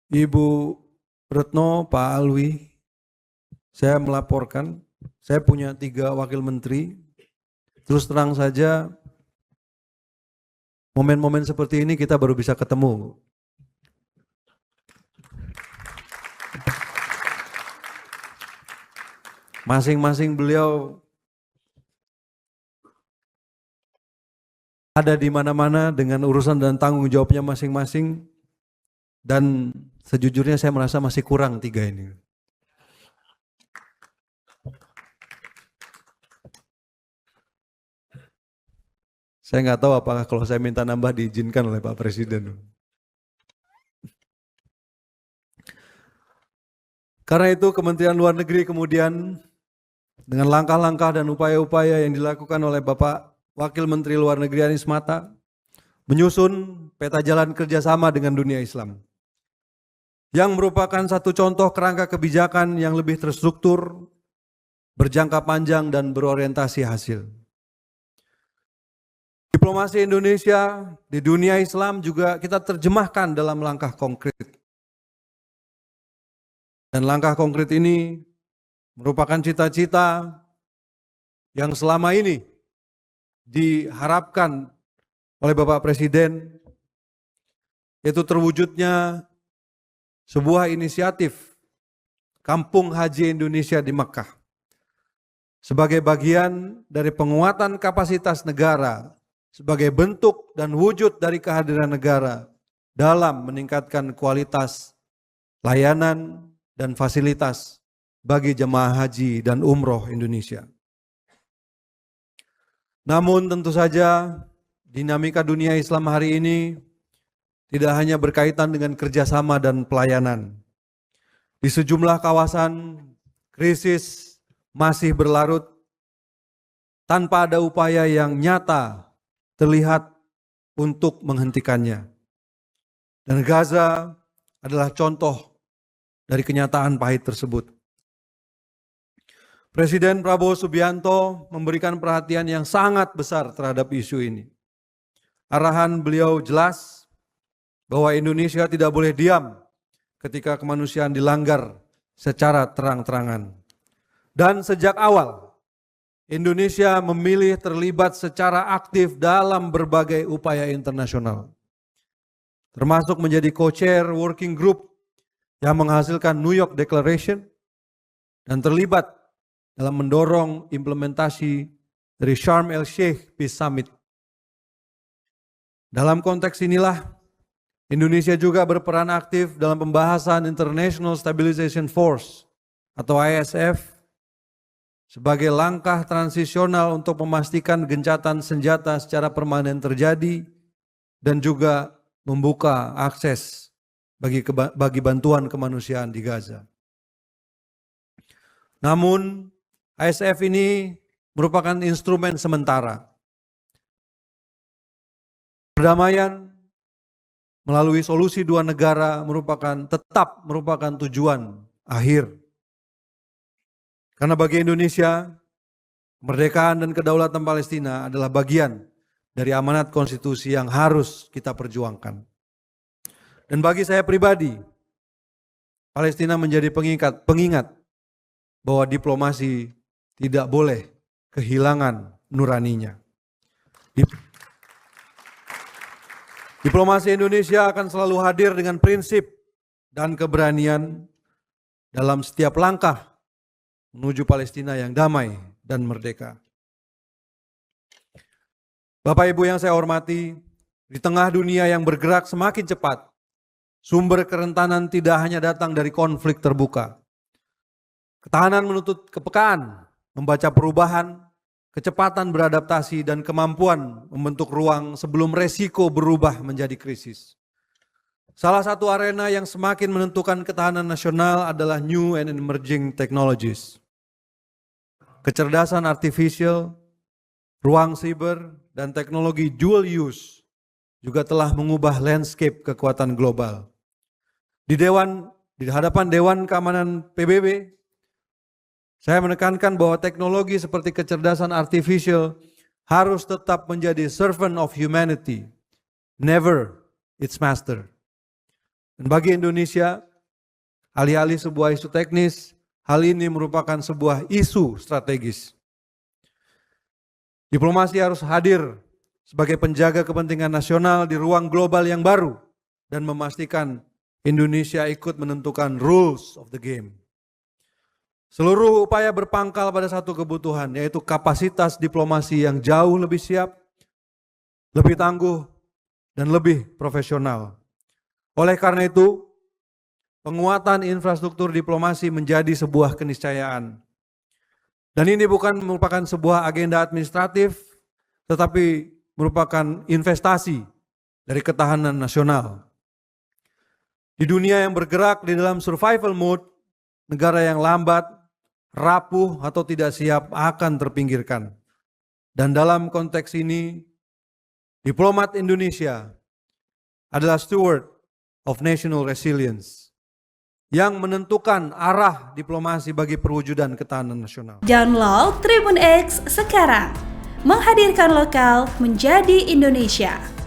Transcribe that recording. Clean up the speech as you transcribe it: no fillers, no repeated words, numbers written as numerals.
Ibu Retno, Pak Alwi, saya melaporkan, saya punya 3 wakil menteri. Terus terang saja, momen-momen seperti ini kita baru bisa ketemu. Masing-masing beliau ada di mana-mana dengan urusan dan tanggung jawabnya masing-masing. Dan sejujurnya saya merasa masih kurang 3 ini. Saya nggak tahu apakah kalau saya minta nambah diizinkan oleh Pak Presiden. Karena itu Kementerian Luar Negeri kemudian dengan langkah-langkah dan upaya-upaya yang dilakukan oleh Bapak Wakil Menteri Luar Negeri Anies Mata menyusun peta jalan kerjasama dengan dunia Islam yang merupakan satu contoh kerangka kebijakan yang lebih terstruktur, berjangka panjang dan berorientasi hasil. Diplomasi Indonesia di dunia Islam juga kita terjemahkan dalam langkah konkret. Dan langkah konkret ini merupakan cita-cita yang selama ini diharapkan oleh Bapak Presiden, yaitu terwujudnya sebuah inisiatif Kampung Haji Indonesia di Mekah sebagai bagian dari penguatan kapasitas negara sebagai bentuk dan wujud dari kehadiran negara dalam meningkatkan kualitas layanan dan fasilitas bagi jemaah haji dan umroh Indonesia. Namun tentu saja dinamika dunia Islam hari ini tidak hanya berkaitan dengan kerjasama dan pelayanan. Di sejumlah kawasan, krisis masih berlarut tanpa ada upaya yang nyata terlihat untuk menghentikannya. Dan Gaza adalah contoh dari kenyataan pahit tersebut. Presiden Prabowo Subianto memberikan perhatian yang sangat besar terhadap isu ini. Arahan beliau jelas bahwa Indonesia tidak boleh diam ketika kemanusiaan dilanggar secara terang-terangan. Dan sejak awal, Indonesia memilih terlibat secara aktif dalam berbagai upaya internasional. Termasuk menjadi co-chair working group yang menghasilkan New York Declaration dan terlibat dalam mendorong implementasi dari Sharm el-Sheikh Peace Summit. Dalam konteks inilah, Indonesia juga berperan aktif dalam pembahasan International Stabilization Force atau ISF sebagai langkah transisional untuk memastikan gencatan senjata secara permanen terjadi dan juga membuka akses bagi bantuan kemanusiaan di Gaza. Namun ISF ini merupakan instrumen sementara. Perdamaian melalui solusi 2 negara tetap merupakan tujuan akhir. Karena bagi Indonesia, kemerdekaan dan kedaulatan Palestina adalah bagian dari amanat konstitusi yang harus kita perjuangkan. Dan bagi saya pribadi, Palestina menjadi pengingat bahwa diplomasi tidak boleh kehilangan nuraninya. Diplomasi Indonesia akan selalu hadir dengan prinsip dan keberanian dalam setiap langkah menuju Palestina yang damai dan merdeka. Bapak Ibu yang saya hormati, di tengah dunia yang bergerak semakin cepat, sumber kerentanan tidak hanya datang dari konflik terbuka. Ketahanan menuntut kepekaan, membaca perubahan, kecepatan beradaptasi dan kemampuan membentuk ruang sebelum resiko berubah menjadi krisis. Salah satu arena yang semakin menentukan ketahanan nasional adalah new and emerging technologies. Kecerdasan artifisial, ruang siber, dan teknologi dual use juga telah mengubah landscape kekuatan global. Di hadapan Dewan Keamanan PBB, saya menekankan bahwa teknologi seperti kecerdasan artifisial harus tetap menjadi servant of humanity, never its master. Dan bagi Indonesia, alih-alih sebuah isu teknis, hal ini merupakan sebuah isu strategis. Diplomasi harus hadir sebagai penjaga kepentingan nasional di ruang global yang baru dan memastikan Indonesia ikut menentukan rules of the game. Seluruh upaya berpangkal pada satu kebutuhan, yaitu kapasitas diplomasi yang jauh lebih siap, lebih tangguh, dan lebih profesional. Oleh karena itu, penguatan infrastruktur diplomasi menjadi sebuah keniscayaan. Dan ini bukan merupakan sebuah agenda administratif, tetapi merupakan investasi dari ketahanan nasional. Di dunia yang bergerak di dalam survival mode, negara yang lambat, rapuh, atau tidak siap akan terpinggirkan. Dan dalam konteks ini, diplomat Indonesia adalah steward of national resilience yang menentukan arah diplomasi bagi perwujudan ketahanan nasional. Download Tribun X sekarang, menghadirkan lokal menjadi Indonesia.